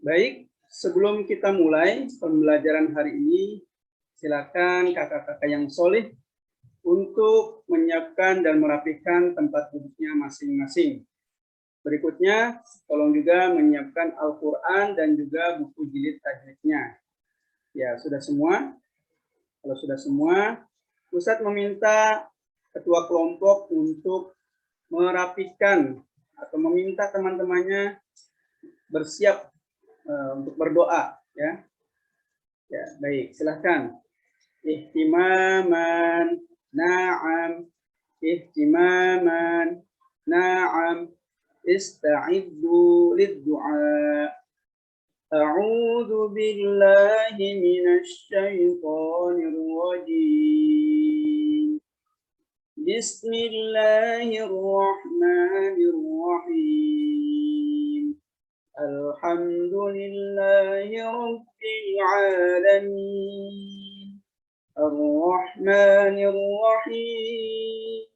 Baik, sebelum kita mulai pembelajaran hari ini, silakan kakak-kakak yang soleh untuk menyiapkan dan merapikan tempat duduknya masing-masing. Berikutnya, tolong juga menyiapkan Al-Quran dan juga buku jilid tajwidnya. Ya, sudah semua? Kalau sudah semua, Ustadz meminta ketua kelompok untuk merapikan atau meminta teman-temannya bersiap untuk berdoa, ya. Ya, baik, silahkan. Ihtimaman, na'am, ihtimaman, na'am, ista'iddu lid-du'a. A'udzu billahi minasy syaithanir rajim. Bismillahirrahmanirrahim. Alhamdulillahi rabbil alamin. Ar-Rahmanir Rahim.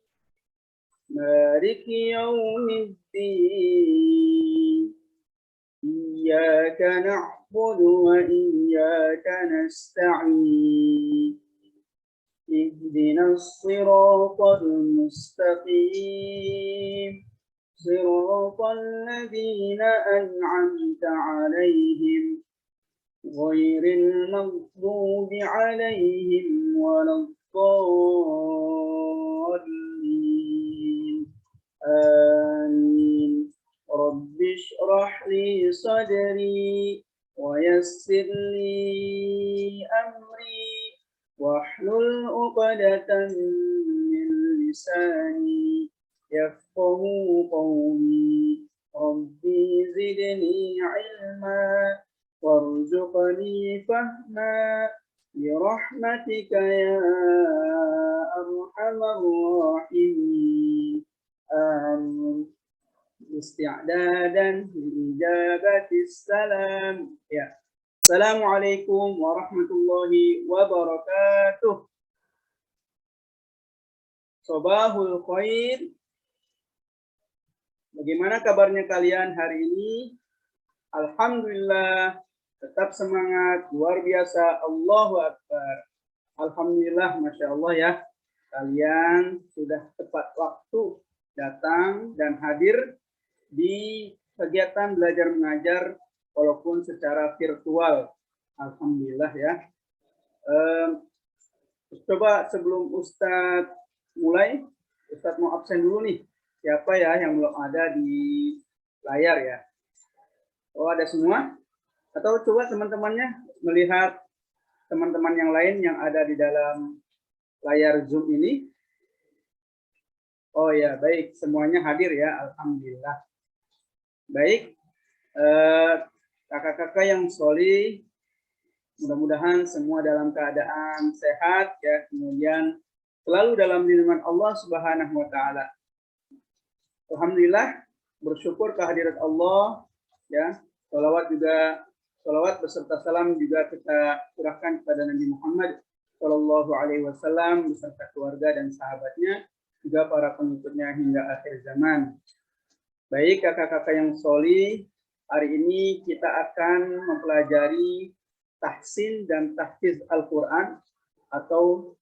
Maliki yaumiddin. Iyyaka na'budu wa iyyaka nasta'in. Ihdinas siratal mustaqim. Siratal ladzina an'amta 'alaihim ghairil maghdubi 'alaihim waladdallin. Amin. Rabbi shrah li sadri wa yassir li amri wahlul 'uqdatam min lisani yafqahu qawli. Rabbi zidni 'ilma warzuqni fahma birahmatika ya arhamar rahimin. Amin. Isti'dadan liijabatis salam. Ya. Assalamualaikum warahmatullahi wabarakatuh. Sobahul khair. Bagaimana kabarnya kalian hari ini? Alhamdulillah, tetap semangat, luar biasa, Allahu Akbar. Alhamdulillah, Masya Allah ya, kalian sudah tepat waktu datang dan hadir di kegiatan belajar mengajar walaupun secara virtual. Alhamdulillah ya. Coba sebelum Ustadz mulai, Ustadz mau absen dulu nih. Siapa ya yang belum ada di layar ya? Oh, ada semua? Atau coba teman-temannya melihat teman-teman yang lain yang ada di dalam layar Zoom ini. Oh ya, baik. Semuanya hadir ya. Alhamdulillah. Baik. Kakak-kakak yang solih, mudah-mudahan semua dalam keadaan sehat ya. Kemudian selalu dalam lindungan Allah Subhanahu wa Ta'ala. Alhamdulillah, bersyukur kehadirat Allah ya. Salawat beserta salam juga kita curahkan kepada Nabi Muhammad Shallallahu Alaihi Wasallam beserta keluarga dan sahabatnya, juga para pengikutnya hingga akhir zaman. Baik kakak-kakak yang solih, hari ini kita akan mempelajari tahsin dan tahfiz Al-Quran atau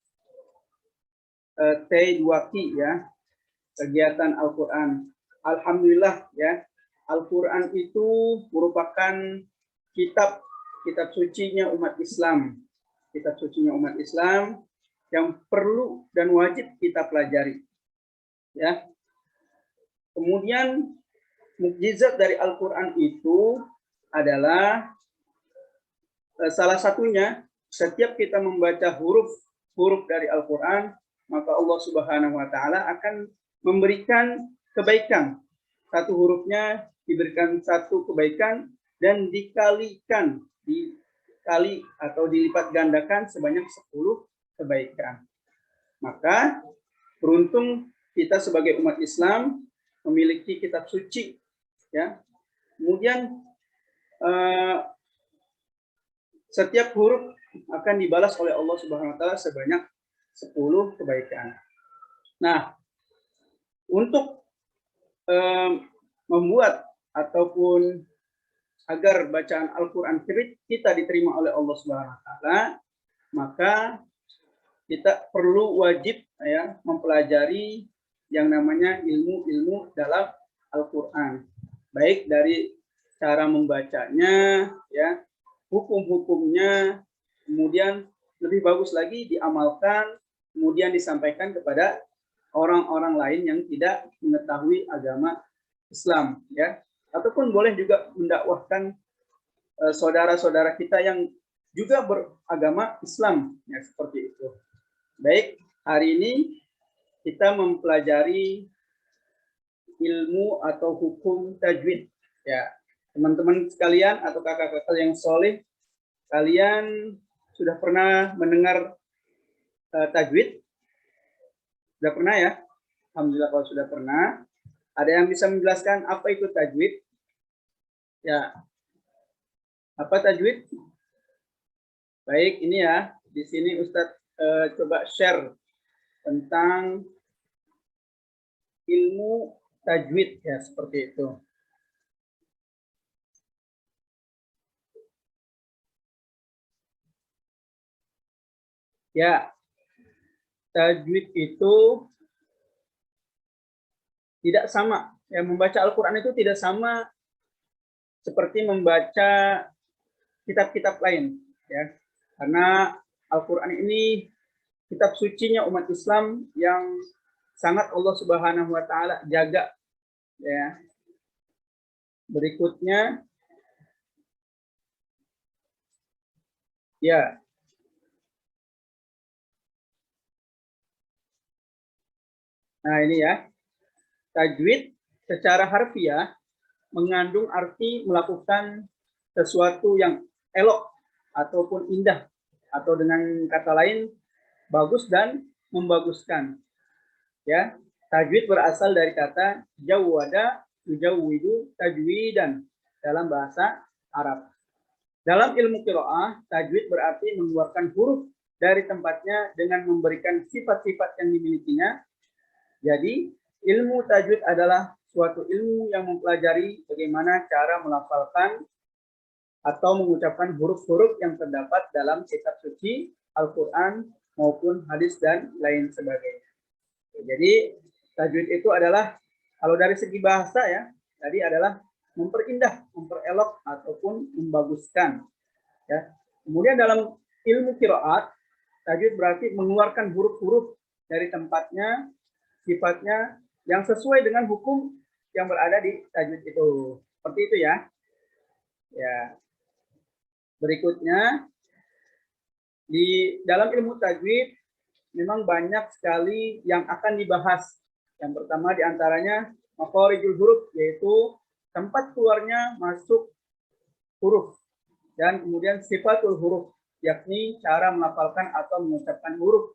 T2Q ya, kegiatan Al-Quran. Alhamdulillah ya, Al-Quran itu merupakan kitab sucinya umat Islam. Kitab sucinya umat Islam yang perlu dan wajib kita pelajari. Ya. Kemudian mukjizat dari Al-Quran itu adalah salah satunya setiap kita membaca huruf dari Al-Quran, maka Allah Subhanahu wa Ta'ala akan memberikan kebaikan. Satu hurufnya diberikan satu kebaikan dan dikali atau dilipat gandakan sebanyak 10 kebaikan. Maka beruntung kita sebagai umat Islam memiliki kitab suci ya. Kemudian setiap huruf akan dibalas oleh Allah Subhanahu wa Ta'ala sebanyak 10 kebaikan. Nah, untuk membuat ataupun agar bacaan Al-Quran kita diterima oleh Allah Subhanahu Wa Taala, maka kita perlu wajib ya mempelajari yang namanya ilmu-ilmu dalam Al-Quran, baik dari cara membacanya, ya, hukum-hukumnya, kemudian lebih bagus lagi diamalkan, kemudian disampaikan kepada orang-orang lain yang tidak mengetahui agama Islam, ya, ataupun boleh juga mendakwahkan saudara-saudara kita yang juga beragama Islam, ya, seperti itu. Baik, hari ini kita mempelajari ilmu atau hukum tajwid, ya. Teman-teman sekalian atau kakak-kakak yang soleh, kalian sudah pernah mendengar tajwid? Sudah pernah ya? Alhamdulillah kalau sudah pernah. Ada yang bisa menjelaskan apa itu tajwid? Ya, apa tajwid? Baik, ini ya. Di sini Ustadz coba share tentang ilmu tajwid, ya, seperti itu. Ya, tajwid itu tidak sama. Ya, membaca Al-Quran itu tidak sama seperti membaca kitab-kitab lain, ya. Karena Al-Quran ini kitab sucinya umat Islam yang sangat Allah Subhanahu Wa Taala jaga, ya. Berikutnya, ya, nah ini ya, tajwid secara harfiah mengandung arti melakukan sesuatu yang elok ataupun indah, atau dengan kata lain bagus dan membaguskan, ya. Tajwid berasal dari kata jawwada yujawwidu tajwidan dalam bahasa Arab. Dalam ilmu qiraah, tajwid berarti mengeluarkan huruf dari tempatnya dengan memberikan sifat-sifat yang dimilikinya. Jadi, ilmu tajwid adalah suatu ilmu yang mempelajari bagaimana cara melafalkan atau mengucapkan huruf-huruf yang terdapat dalam kitab suci, Al-Quran, maupun hadis dan lain sebagainya. Jadi, tajwid itu adalah, kalau dari segi bahasa ya, tadi adalah memperindah, memperelok, ataupun membaguskan. Ya. Kemudian dalam ilmu qiraat, tajwid berarti mengeluarkan huruf-huruf dari tempatnya, sifatnya yang sesuai dengan hukum yang berada di tajwid itu. Seperti itu ya. Ya. Berikutnya, di dalam ilmu tajwid memang banyak sekali yang akan dibahas. Yang pertama diantaranya makharijul huruf, yaitu tempat keluarnya masuk huruf. Dan kemudian sifatul huruf, yakni cara melafalkan atau mengucapkan huruf.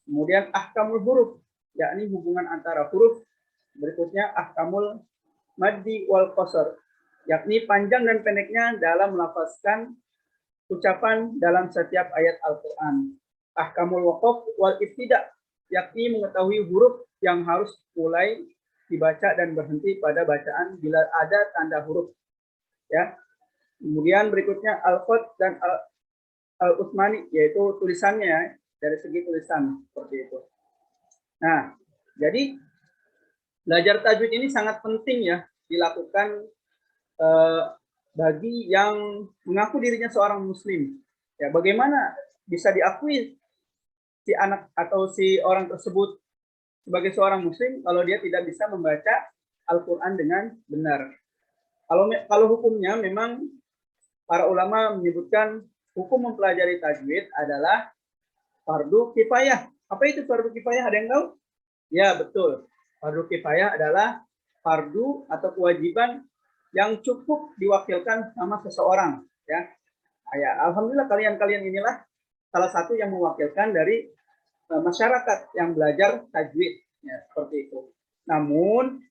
Kemudian ahkamul huruf, yakni hubungan antara huruf. Berikutnya ahkamul maddi wal qasar, yakni panjang dan pendeknya dalam melafazkan ucapan dalam setiap ayat Al-Quran. Ahkamul waqaf wal ibtida, yakni mengetahui huruf yang harus mulai dibaca dan berhenti pada bacaan bila ada tanda huruf. Ya. Kemudian berikutnya al-khat dan al-usmani, yaitu tulisannya ya, dari segi tulisan seperti itu. Nah, jadi belajar tajwid ini sangat penting ya dilakukan bagi yang mengaku dirinya seorang muslim. Ya, bagaimana bisa diakui si anak atau si orang tersebut sebagai seorang muslim kalau dia tidak bisa membaca Al-Quran dengan benar? Kalau hukumnya memang para ulama menyebutkan hukum mempelajari tajwid adalah fardu kifayah. Apa itu fardu kifayah? Ada yang tahu? Ya, betul. Fardu kifayah adalah fardu atau kewajiban yang cukup diwakilkan sama seseorang, ya. Ya, alhamdulillah kalian inilah salah satu yang mewakilkan dari masyarakat yang belajar tajwid, ya, seperti itu. Namun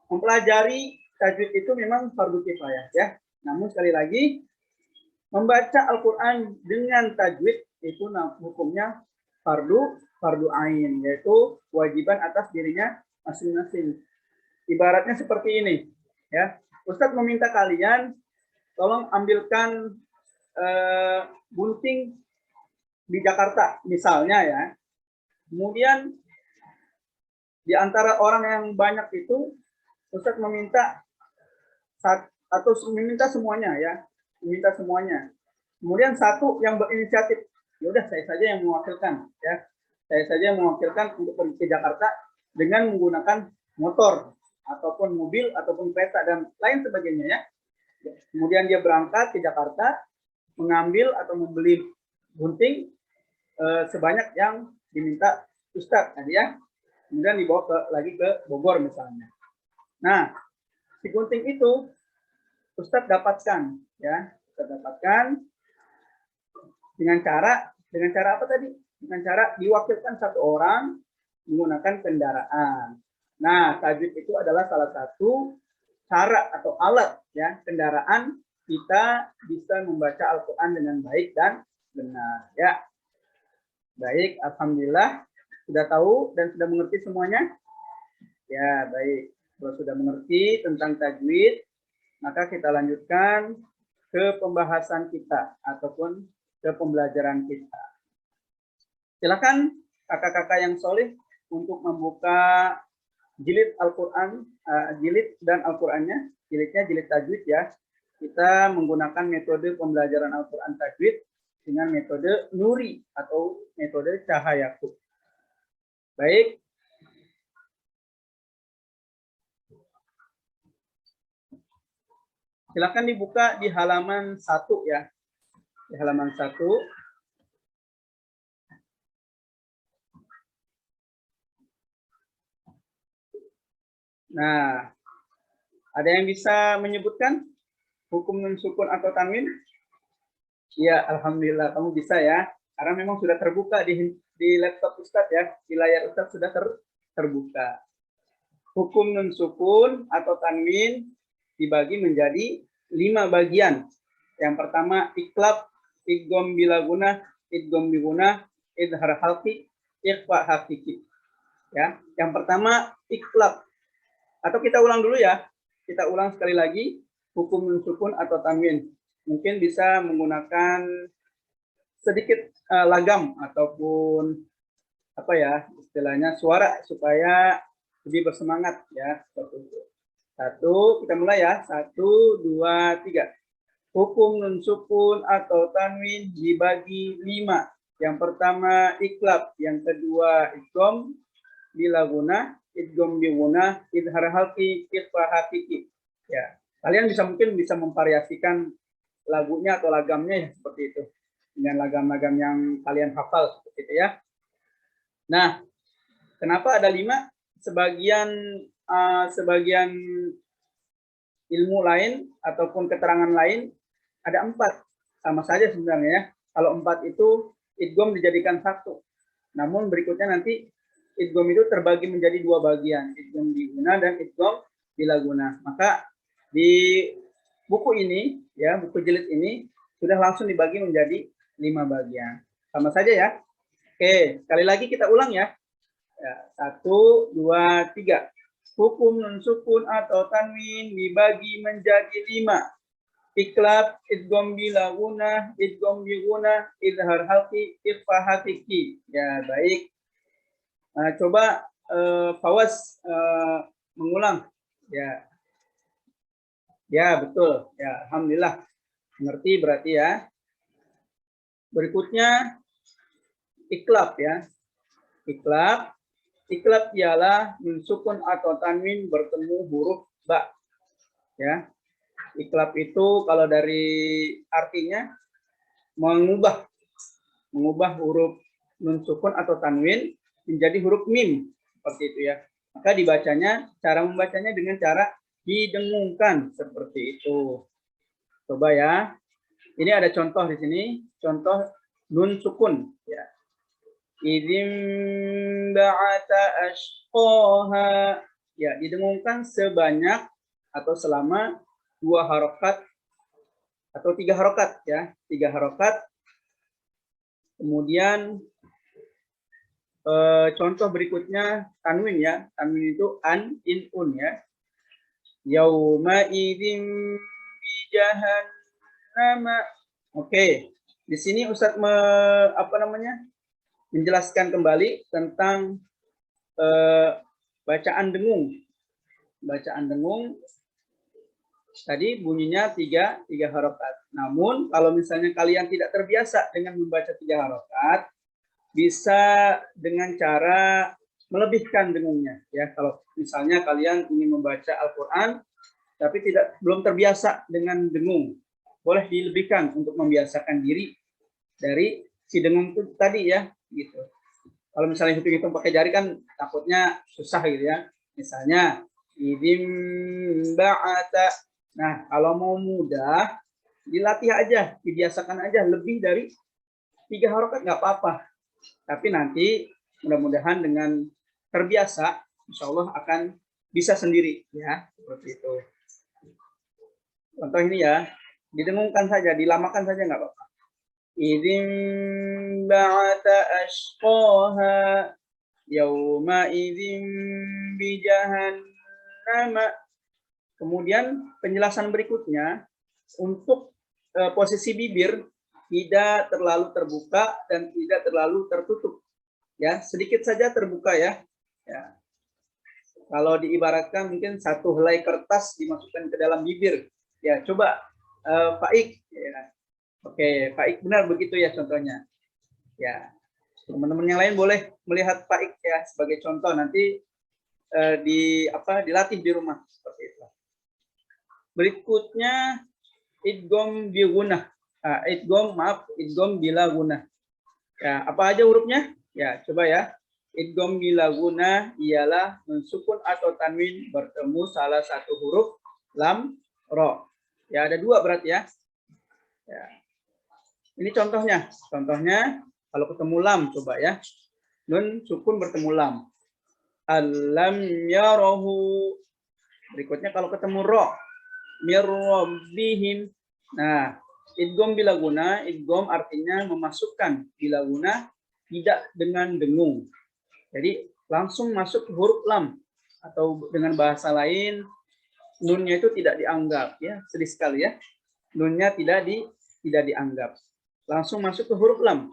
mempelajari tajwid itu memang fardu kifayah, ya. Namun sekali lagi, membaca Al-Quran dengan tajwid itu hukumnya fardu ain, yaitu kewajiban atas dirinya masing-masing. Ibaratnya seperti ini, ya. Ustadz meminta kalian tolong ambilkan gunting di Jakarta misalnya ya. Kemudian di antara orang yang banyak itu Ustadz meminta atau meminta semuanya ya, meminta semuanya. Kemudian satu yang berinisiatif, ya udah saya saja yang mewakilkan ya. Saya saja yang mewakilkan untuk pergi ke Jakarta dengan menggunakan motor ataupun mobil ataupun kereta dan lain sebagainya ya. Kemudian dia berangkat ke Jakarta mengambil atau membeli gunting sebanyak yang diminta Ustadz tadi ya. Kemudian dibawa lagi ke Bogor misalnya. Nah, si gunting itu Ustadz dapatkan ya, Ustadz dapatkan dengan cara apa tadi? Dengan cara diwakilkan satu orang menggunakan kendaraan. Nah, tajwid itu adalah salah satu cara atau alat ya, kendaraan kita bisa membaca Al-Qur'an dengan baik dan benar ya. Baik, alhamdulillah sudah tahu dan sudah mengerti semuanya? Ya, baik. Kalau sudah mengerti tentang tajwid, maka kita lanjutkan ke pembahasan kita ataupun ke pembelajaran kita. Silakan kakak-kakak yang soleh untuk membuka jilid Al-Quran, jilid dan Al-Qurannya, jilidnya jilid tajwid ya. Kita menggunakan metode pembelajaran Al-Quran tajwid dengan metode Nuri atau metode Cahayaku. Baik. Silakan dibuka di halaman 1 ya. Di halaman 1. Nah, ada yang bisa menyebutkan hukum nun sukun atau tanwin? Ya, alhamdulillah kamu bisa ya. Karena memang sudah terbuka di laptop Ustadz ya. Di layar Ustadz sudah terbuka. Hukum nun sukun atau tanwin dibagi menjadi 5 bagian. Yang pertama iklab, idgham bila gunah, idgham bi gunah, idhar halqi, ikhfa hakiki. Ya, yang pertama iklab. Atau kita ulang dulu ya. Kita ulang sekali lagi hukum nun sukun atau tanwin. Mungkin bisa menggunakan sedikit lagam ataupun apa ya istilahnya suara supaya lebih bersemangat ya. Satu, kita mulai ya. 1, 2, 3. Hukum nun sukun atau tanwin dibagi 5. Yang pertama iklab, yang kedua idgham bila gunah, idgham bi gunah, idhar halqi, ikhfa hakiki. Ya, kalian mungkin bisa memvariasikan lagunya atau lagamnya ya seperti itu dengan lagam-lagam yang kalian hafal seperti itu ya. Nah, kenapa ada 5? Sebagian ilmu lain ataupun keterangan lain ada 4. Sama saja sebenarnya ya. Kalau 4 itu idgham dijadikan 1. Namun berikutnya nanti idgham itu terbagi menjadi 2 bagian, idgham bi gunah dan idgham bila gunah. Maka di buku ini ya, buku jilid ini sudah langsung dibagi menjadi 5 bagian. Sama saja ya. Oke, sekali lagi kita ulang ya. 1, 2, 3. Hukum nun sukun atau tanwin dibagi menjadi 5. Iklab, idgham bila gunah, idgham bi gunah, idhar halqi, ikhfa hakiki. Ya, baik. Coba Fawaz mengulang. Ya. Ya, betul. Ya, alhamdulillah. Mengerti berarti ya. Berikutnya iklab ya. Iklab ialah nun sukun atau tanwin bertemu huruf ba. Ya. Iklab itu kalau dari artinya mengubah huruf nun sukun atau tanwin menjadi huruf mim seperti itu ya. Maka cara membacanya dengan cara didengungkan seperti itu. Coba ya. Ini ada contoh di sini, contoh nun sukun ya. Idzim ba'ata ashqaha. Ya, didengungkan sebanyak atau selama 2 harokat atau 3 harokat ya. 3 harokat. Kemudian contoh berikutnya tanwin ya. Tanwin itu an, in, un ya. Yauma idzim bi jahannam. nama. Oke, di sini Ustadz menjelaskan kembali tentang bacaan dengung. Bacaan dengung tadi bunyinya tiga harokat. Namun kalau misalnya kalian tidak terbiasa dengan membaca 3 harokat, bisa dengan cara melebihkan dengungnya. Ya, kalau misalnya kalian ingin membaca Al-Quran tapi belum terbiasa dengan dengung, boleh dilebihkan untuk membiasakan diri dari si dengung itu tadi ya, gitu. Kalau misalnya hitung-hitung pakai jari kan takutnya susah gitu ya. Misalnya idim ba'ata. Nah, kalau mau mudah, dilatih aja, dibiasakan aja lebih dari 3 harokat nggak apa-apa. Tapi nanti mudah-mudahan dengan terbiasa, insya Allah akan bisa sendiri ya, seperti itu. Contoh ini ya, didengungkan saja, dilamakan saja nggak apa-apa. Idzin ba'ata ashqaha yauma idzin bi jahannama. Kemudian penjelasan berikutnya untuk posisi bibir tidak terlalu terbuka dan tidak terlalu tertutup. Ya, sedikit saja terbuka ya. Ya. Kalau diibaratkan mungkin satu helai kertas dimasukkan ke dalam bibir. Ya, coba Pak Ik. Ya. Oke, Pak Ik benar begitu ya contohnya. Ya, teman-teman yang lain boleh melihat Pak Ik ya sebagai contoh, nanti dilatih di rumah seperti itu. Berikutnya idgham bi gunah. Idgham bila gunah. Ya, apa aja hurufnya? Ya, coba ya. Idgham bila gunah ialah mensukun atau tanwin bertemu salah satu huruf lam, ro. Ya, ada 2 berarti ya. Ya. Ini contohnya. Contohnya kalau ketemu lam coba ya. Nun sukun bertemu lam. Alam yarahu. Berikutnya kalau ketemu ro, mirrabbihim. Nah, idgham bila guna, idgham artinya memasukkan, bila guna tidak dengan dengung. Jadi langsung masuk ke huruf lam, atau dengan bahasa lain nunnya itu tidak dianggap ya, sedih sekali ya. Nunnya tidak dianggap. Langsung masuk ke huruf lam.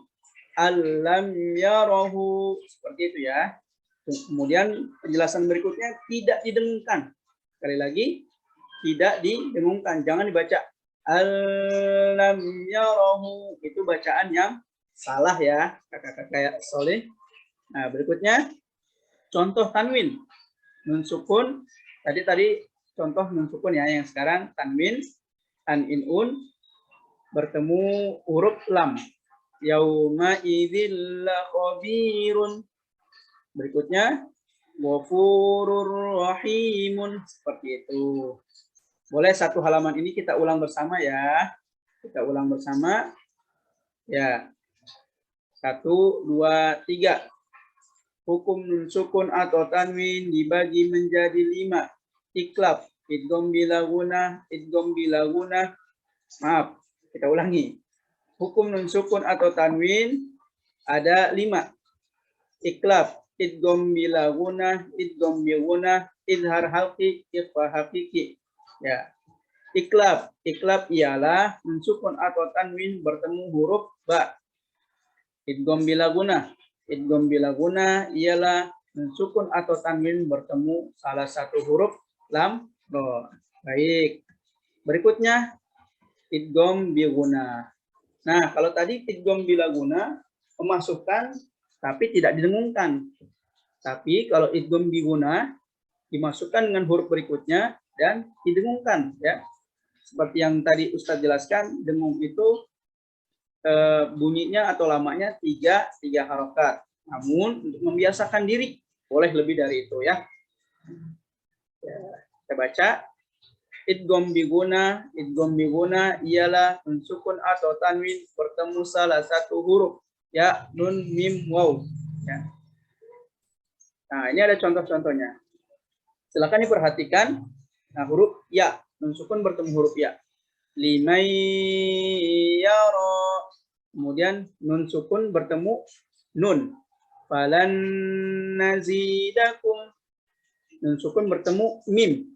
Alam yarahu, seperti itu ya. Kemudian penjelasan berikutnya tidak didengungkan. Sekali lagi, tidak didengungkan, jangan dibaca alam yarahu, itu bacaan yang salah ya kakak-kakak soleh. Nah, berikutnya contoh tanwin nun sukun, tadi contoh nun sukun ya, yang sekarang tanwin an in un bertemu huruf lam, yauma idzil khabirun. Berikutnya ghafurur rahimun, seperti itu. Boleh satu halaman ini kita ulang bersama ya. Kita ulang bersama. Ya. 1, 2, 3. Hukum nun sukun atau tanwin dibagi menjadi 5. Iklab, idgham bila gunah, idgham bila gunah. Maaf, kita ulangi. Hukum nun sukun atau tanwin ada 5. Iklab, idgham bila gunah, idgham bi gunah, izhar halqi, ikhfa haqiqi. Ya, iklab ialah mensukun atau tanwin bertemu huruf ba. Idgham bila gunah ialah mensukun atau tanwin bertemu salah satu huruf lam, ro. Baik. Berikutnya idgham bi gunah. Nah, kalau tadi idgham bila gunah memasukkan tapi tidak didengungkan. Tapi kalau idgham bi gunah dimasukkan dengan huruf berikutnya dan didengungkan ya. Seperti yang tadi Ustadz jelaskan, dengung itu bunyinya atau lamanya 3 harokat. Namun untuk membiasakan diri boleh lebih dari itu ya. Kita baca idgham bi gunah ialah mensukun atau tanwin bertemu salah satu huruf ya, nun, mim, waw ya. Nah, ini ada contoh-contohnya. Silakan diperhatikan. Nah, huruf ya, nun sukun bertemu huruf ya. Limay yara. Kemudian nun sukun bertemu nun. Falan nazidakum. Nun sukun bertemu mim.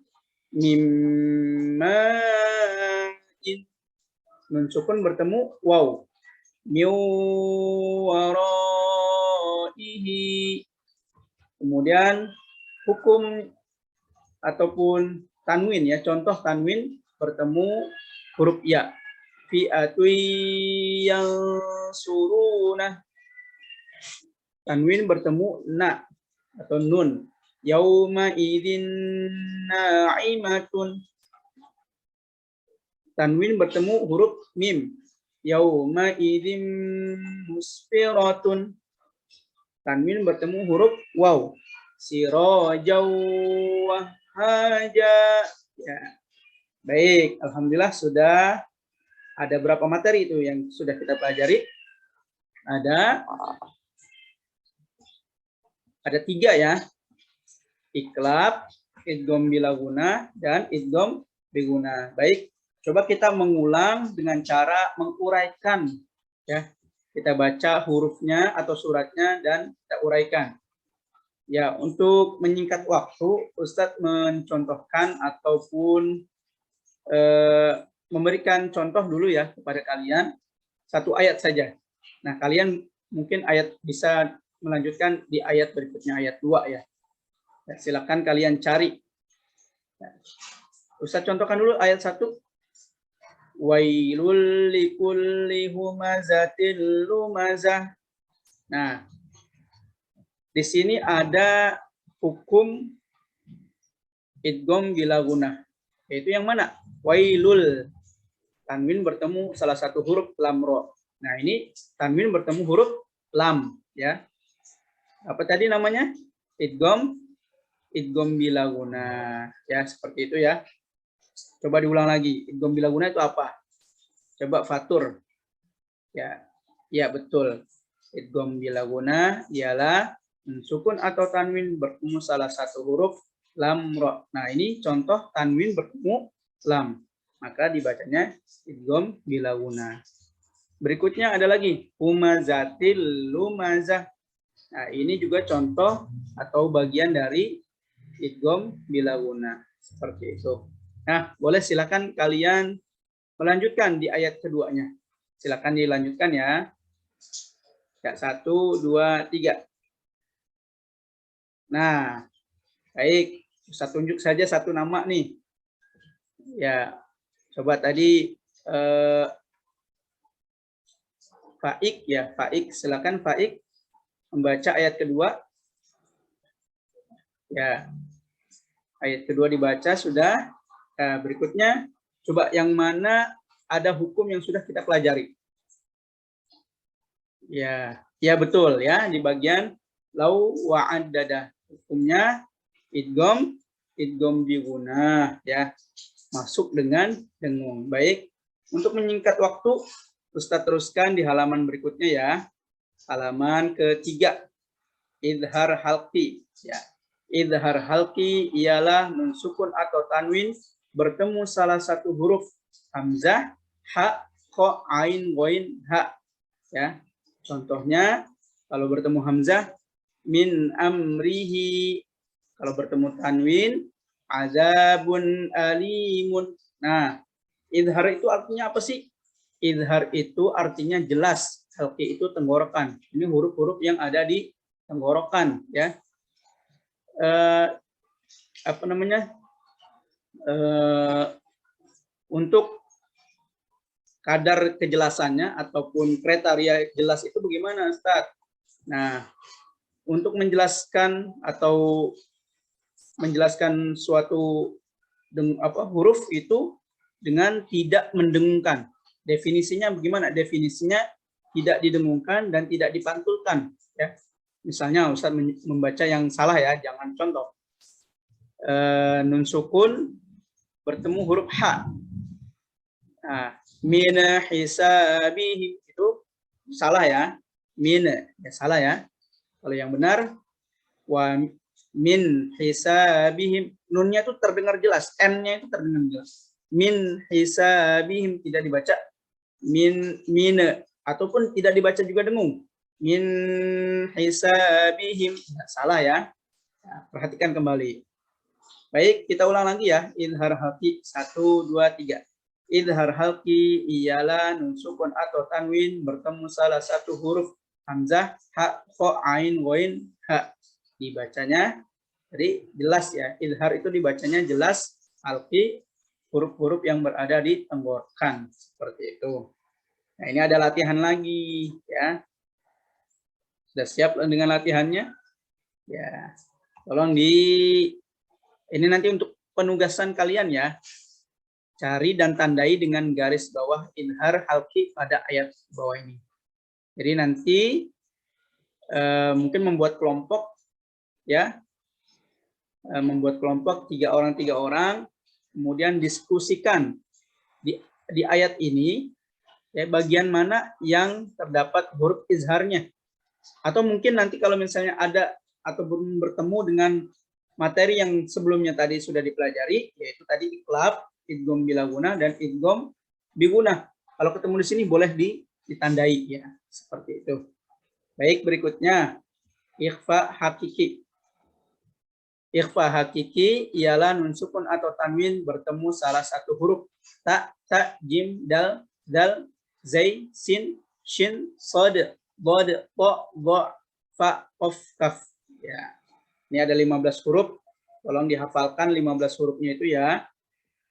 Mimma in. nun sukun bertemu waw. Min waraihi. Kemudian hukum ataupun tanwin ya, contoh tanwin bertemu huruf ya. Fi'atui yang suruna. Tanwin bertemu na atau nun. Yauma idzin na'imatun. Tanwin bertemu huruf mim. Yauma idzin musfiratun. Tanwin bertemu huruf waw. Sirajau wahaja. Ya. Baik, alhamdulillah sudah ada berapa materi itu yang sudah kita pelajari? Ada 3 ya. Iklab, idgham bilaguna, dan idgham biguna. Baik, coba kita mengulang dengan cara menguraikan ya. Kita baca hurufnya atau suratnya dan kita uraikan. Ya, untuk menyingkat waktu, Ustadz mencontohkan ataupun memberikan contoh dulu ya kepada kalian, 1 ayat saja. Nah, kalian mungkin bisa melanjutkan di ayat berikutnya, ayat 2 ya. Ya, silakan kalian cari. Ya. Ustadz contohkan dulu ayat 1. Wailul likulli humazatil lumazah. Nah, di sini ada hukum idgham bilaguna. Yaitu yang mana? Wailul. Tanwin bertemu salah satu huruf lam ro. Nah, ini tanwin bertemu huruf lam ya. Apa tadi namanya? Idgham bilaguna. Ya, seperti itu ya. Coba diulang lagi. Idgham bilaguna itu apa? Coba fatur. Ya. Ya, betul. Idgham bilaguna ialah sukun atau tanwin bertemu salah satu huruf lam ro. Nah, ini contoh tanwin bertemu lam. Maka dibacanya idgham bilaguna. Berikutnya ada lagi humazatil lumazah. Nah, ini juga contoh atau bagian dari idgham bilaguna. Seperti itu. Nah, boleh silakan kalian melanjutkan di ayat keduanya. Silakan dilanjutkan ya. Ya, 1, 2, 3. Nah, baik. Ustaz tunjuk saja satu nama nih. Ya, coba tadi Faik ya, Faik. Silakan Faik membaca ayat kedua. Ya, ayat kedua dibaca sudah. Nah, berikutnya, coba yang mana ada hukum yang sudah kita pelajari. Ya, ya betul ya, di bagian lau wa'addada. Hukumnya idgham biguna ya. Masuk dengan dengung. Baik, untuk menyingkat waktu, Ustaz teruskan di halaman berikutnya ya. Halaman ketiga. Idhar halqi ya. Idhar halqi ialah nun sukun atau tanwin bertemu salah satu huruf hamzah, ha, kho, ain, ghain, ha. Ya. Contohnya kalau bertemu hamzah min amrihi, kalau bertemu tanwin azabun alimun. Nah, idhar itu artinya apa sih? Idhar itu artinya jelas. Halqi itu tenggorokan. Ini huruf-huruf yang ada di tenggorokan ya. Apa namanya? Untuk kadar kejelasannya ataupun kriteria jelas itu bagaimana, Ustaz? Nah, untuk menjelaskan atau menjelaskan suatu huruf itu dengan tidak mendengungkan. Definisinya bagaimana? Definisinya tidak didengungkan dan tidak dipantulkan. Ya, misalnya Ustaz membaca yang salah ya, jangan contoh. Nun sukun bertemu huruf ha. Nah, min hisabihim itu salah ya. Min ya salah ya. Kalau yang benar wa min hisabihim, nunnya itu terdengar jelas, n-nya itu terdengar jelas. Min hisabihim tidak dibaca min ataupun tidak dibaca juga dengung. Min hisabihim salah ya. Nah, perhatikan kembali. Baik, kita ulang lagi ya. Idhar halqi 1, 2, 3. Idhar halki ialah nun sukun atau tanwin bertemu salah satu huruf hamzah, ha, kho, ain, ghain, ha. Dibacanya, jadi jelas ya. Idhar itu dibacanya jelas, halki huruf-huruf yang berada di tenggorokan seperti itu. Nah, ini ada latihan lagi ya. Sudah siap dengan latihannya? Ya. Tolong ini nanti untuk penugasan kalian ya. Cari dan tandai dengan garis bawah idhar halki pada ayat bawah ini. Jadi nanti mungkin membuat kelompok ya, membuat kelompok 3 orang, kemudian diskusikan di ayat ini ya, bagian mana yang terdapat huruf izharnya. Atau mungkin nanti kalau misalnya ada atau bertemu dengan materi yang sebelumnya tadi sudah dipelajari, yaitu tadi iqlab, idgham bilaguna dan idgham biguna. Kalau ketemu di sini boleh ditandai ya, seperti itu. Baik, berikutnya ikhfa hakiki. Ikhfa hakiki ialah nun sukun atau tanwin bertemu salah satu huruf ta, jim, dal, zai, sin, shin, sad, bod, po, go, fa, qaf, kaf. Ya. Ini ada 15 huruf. Tolong dihafalkan 15 hurufnya itu ya.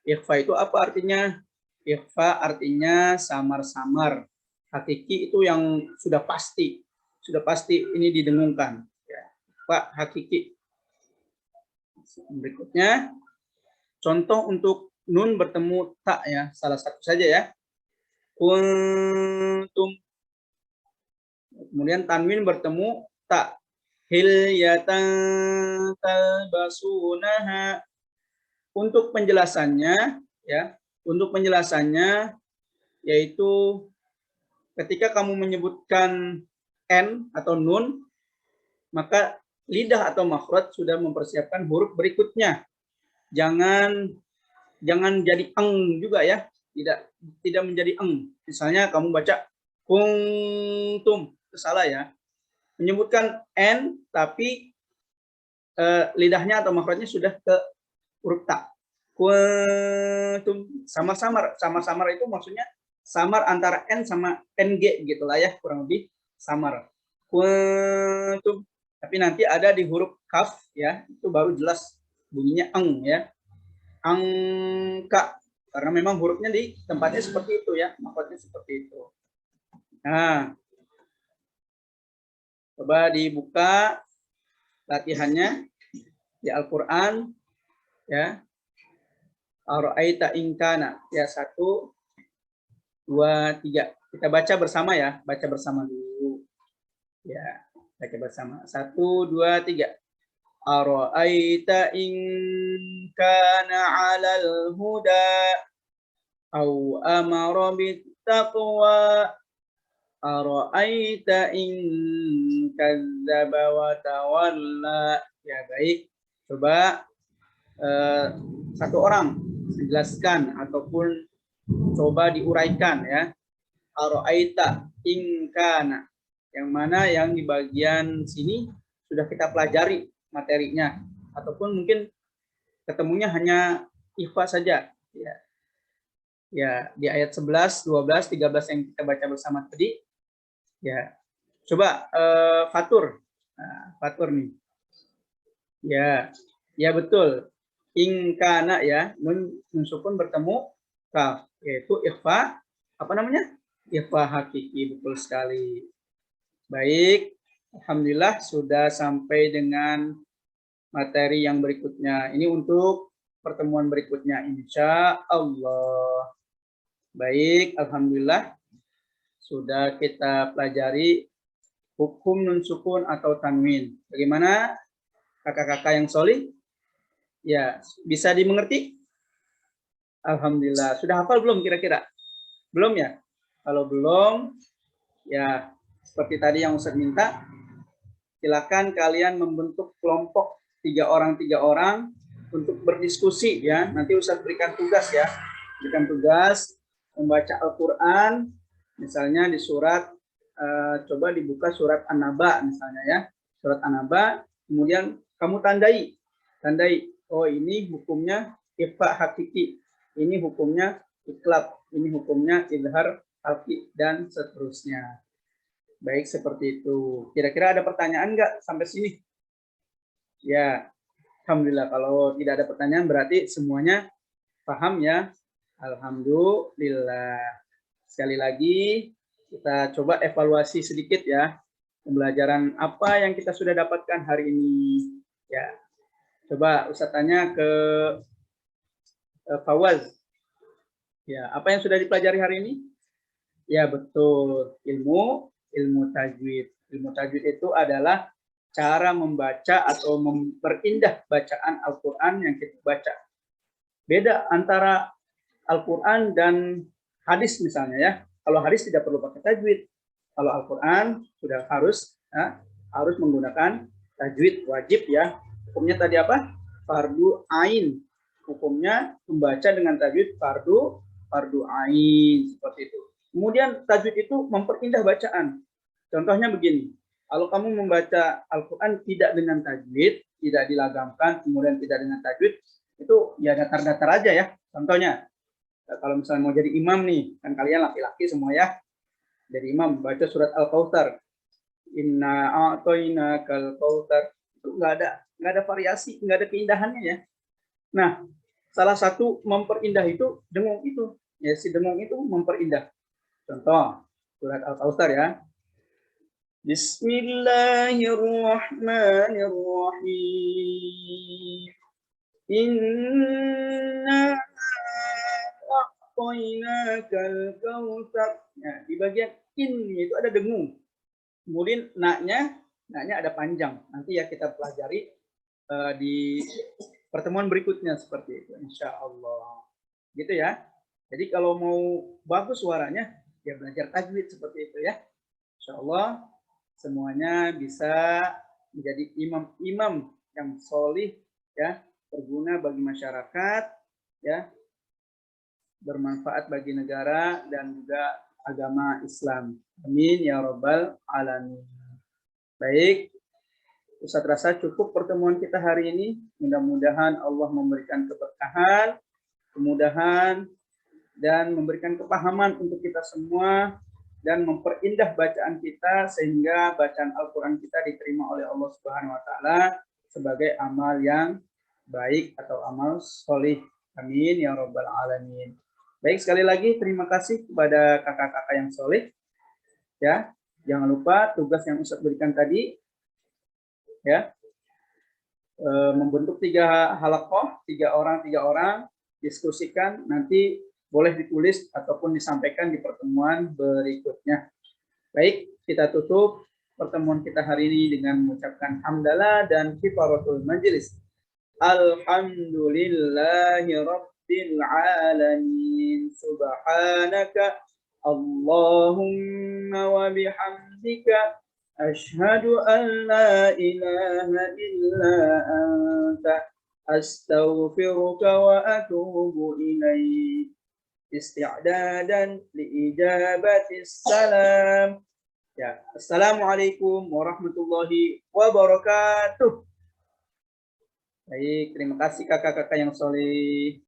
Ikhfa itu apa artinya? Ikhfa artinya samar-samar. Hakiki itu yang sudah pasti. Sudah pasti ini didengungkan. Ya. Ikhfa hakiki. Berikutnya, contoh untuk nun bertemu tak ya. Salah satu saja ya. Kuntum. Kemudian tanwin bertemu tak. Hilyatan talbasunaha. Untuk penjelasannya ya, untuk penjelasannya yaitu ketika kamu menyebutkan n atau nun, maka lidah atau makhraj sudah mempersiapkan huruf berikutnya. Jangan jadi eng juga ya, tidak menjadi eng. Misalnya kamu baca kuntum, itu salah ya. Menyebutkan n tapi lidahnya atau makhrajnya sudah ke huruf ta. Kuntum, samar itu maksudnya samar antara n sama ng gitulah ya, kurang lebih samar. Kuntum. Tapi nanti ada di huruf kaf ya, itu baru jelas bunyinya eng ya. Angka, karena memang hurufnya di tempatnya seperti itu ya, makhrajnya seperti itu. Nah, coba dibuka latihannya di Al-Qur'an ya. Ara'aita in kana ya, 1 2 3. Kita baca bersama ya, baca bersama dulu. Ya, baca bersama. 1 2 3. Ara'aita in kana 'alal huda au amara bittaqwa. Ara'aita in kadzdzaba wa tawalla. Ya, baik. Coba satu orang menjelaskan ataupun coba diuraikan ya. Ara'aita in kana, yang mana yang di bagian sini sudah kita pelajari materinya, ataupun mungkin ketemunya hanya ikhfa saja ya. Ya, di ayat 11, 12, 13 yang kita baca bersama tadi ya. Coba fatur. Nah, fatur nih. Ya. Ya betul. In kana ya, nun sukun bertemu kaf, yaitu ikhfa apa namanya? Ikhfa hakiki, betul sekali. Baik, alhamdulillah sudah sampai dengan materi yang berikutnya. Ini untuk pertemuan berikutnya insya Allah. Baik, alhamdulillah sudah kita pelajari hukum nun sukun atau tanwin. Bagaimana kakak-kakak yang solih? Ya, bisa dimengerti? Alhamdulillah. Sudah hafal belum kira-kira? Belum ya? Kalau belum, ya seperti tadi yang Ustaz minta, silakan kalian membentuk kelompok 3 orang untuk berdiskusi ya. Nanti Ustaz berikan tugas ya. Berikan tugas membaca Al-Qur'an, misalnya di surat coba dibuka surat An-Naba misalnya ya. Surat An-Naba, kemudian kamu tandai. Oh, ini hukumnya ikhfa hakiki. Ini hukumnya iklab. Ini hukumnya izhar, halqi, dan seterusnya. Baik, seperti itu. Kira-kira ada pertanyaan nggak sampai sini? Ya, alhamdulillah. Kalau tidak ada pertanyaan berarti semuanya paham ya. Alhamdulillah. Sekali lagi kita coba evaluasi sedikit ya. Pembelajaran apa yang kita sudah dapatkan hari ini. Ya, coba Ustaz tanya ke Fawaz. Ya, apa yang sudah dipelajari hari ini? Ya, betul. Ilmu tajwid. Ilmu tajwid itu adalah cara membaca atau memperindah bacaan Al-Quran yang kita baca. Beda antara Al-Quran dan hadis misalnya ya. Kalau hadis tidak perlu pakai tajwid. Kalau Al-Quran sudah harus menggunakan tajwid, wajib ya. Hukumnya tadi apa? Fardu ain. Hukumnya membaca dengan tajwid fardu ain, seperti itu. Kemudian tajwid itu memperindah bacaan. Contohnya begini. Kalau kamu membaca Al-Quran tidak dengan tajwid, tidak dilagamkan, kemudian tidak dengan tajwid, itu ya datar-datar aja ya. Contohnya, kalau misalnya mau jadi imam nih, kan kalian laki-laki semua ya, jadi imam baca surat Al-Kautsar, inna a'tainakal kautsar, itu nggak ada variasi, nggak ada keindahannya ya. Nah, salah satu memperindah itu dengung itu, ya si dengung itu memperindah. Contoh surat Al-Kautsar ya. Bismillahirrahmanirrahim. Inna a'tainakal kautsar. Ya, di bagian in itu ada dengung. Kemudian naknya ada panjang. Nanti ya kita pelajari di pertemuan berikutnya seperti itu, insya Allah. Gitu ya. Jadi kalau mau bagus suaranya, ya belajar tajwid seperti itu ya. Insya Allah semuanya bisa menjadi imam-imam yang solih ya, berguna bagi masyarakat ya, bermanfaat bagi negara dan juga agama Islam. Amin ya rabbal alamin. Baik, Ustaz rasa cukup pertemuan kita hari ini. Mudah-mudahan Allah memberikan keberkahan, kemudahan, dan memberikan kepahaman untuk kita semua, dan memperindah bacaan kita sehingga bacaan Al-Quran kita diterima oleh Allah Subhanahu wa Ta'ala sebagai amal yang baik atau amal solih. Amin ya rabbal alamin. Baik, sekali lagi terima kasih kepada kakak-kakak yang solih ya. Jangan lupa tugas yang Ustaz berikan tadi ya, membentuk 3 halaqah, 3 orang diskusikan, nanti boleh ditulis ataupun disampaikan di pertemuan berikutnya. Baik, kita tutup pertemuan kita hari ini dengan mengucapkan hamdalah dan kifaratul majlis. Alhamdulillahi rabbil alamin. Subhanaka Allahumma wa bihamdika asyhadu an la ilaha illa anta astaghfiruka wa atubu ilaik. Isti'dadan liijabatis salam. Ya, assalamualaikum warahmatullahi wabarakatuh. Baik, terima kasih kakak-kakak yang soleh.